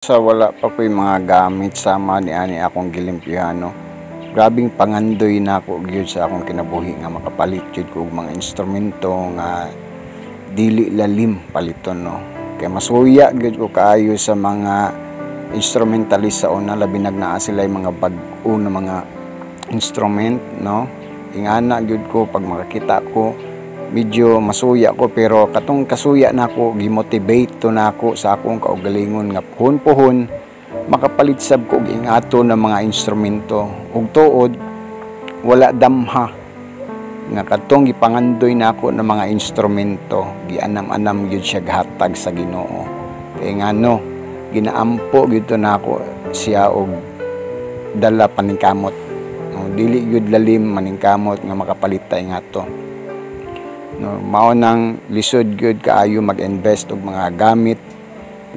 Sa wala pa ko'y mga gamit sama ni ani akong gilimpyuhan no. Grabing pangandoy na ako gyud sa akong kinabuhi nga makapalit jud ko og mga instrumento nga dili lalim paliton no. Kay masuya gyud ko kaayo sa mga instrumentalist sa una labi naa sila mga bag-o na mga instrument no. Ingana gyud ko pag makakita ko medyo masuya ko, pero katong kasuya nako gimotivate to nako sa akong kaugalingon nga puhon makapalit sab ko og ingato ng mga instrumento ug tuod wala damha nga katong gipangandoy nako ng mga instrumento gianam-anam gyud siya gahatag sa Ginoo. Kay ngano ginaampo gyud to nako siya og dala paningkamot no, dili gyud lalim maningkamot nga makapalit ta ingato. No, mao nang lisod gyud kaayo mag-invest og mga gamit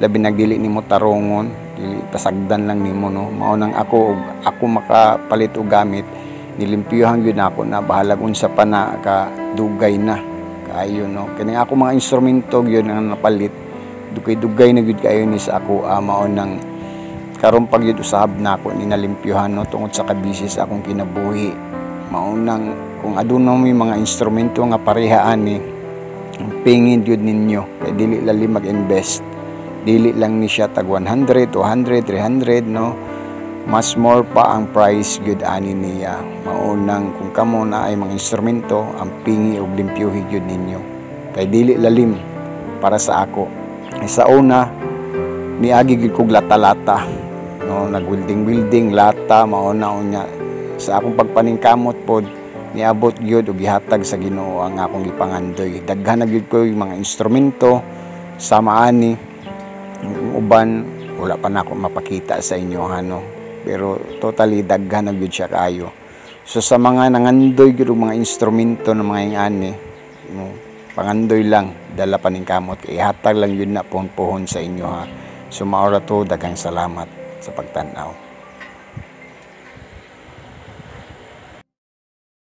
labi nagdili nimo tarongon, dili pasagdan lang nimo no. Mao nang ako makapalit og gamit nilimpyuhan gyud nako na bahalag unsa pa na ka dugay na kaayo no. Kani ako mga instrumento gyud nga napalit dugay na gyud kaayo ni sa ako mao nang karon pag gyud usab nako ni nalimpyuhan no tungod sa kabisi sa akong kinabuhi. Mao nang kung aduna may mga instrumento nga parehaan ni pingin jud ninyo kay dili lalim mag-invest, dili lang ni siya tag 100, 200, 300 no, mas more pa ang price gyud ani niya. Mao nang kung kamo na ay mga instrumento ang pingi og limpyuhi gyud ninyo kay dili lalim para sa ako. Sa una niagi gyud kog lata-lata no, nag-welding lata mao na unya sa akong pagpaningkamot pod niabot gyud og gihatag sa Ginoo ang akong gipangandoy. Daghan na gyud ko yung mga instrumento sama ani uban wala pa nako mapakita sa inyo no, pero totally daghan na gyud siya kaayo. So sa mga nangandoy gyud og mga instrumento na mga ingani no, pangandoy lang dala paningkamot kay ihatag lang gyud na pohon sa inyo ha. So maura to daghang salamat sa pagtan-aw.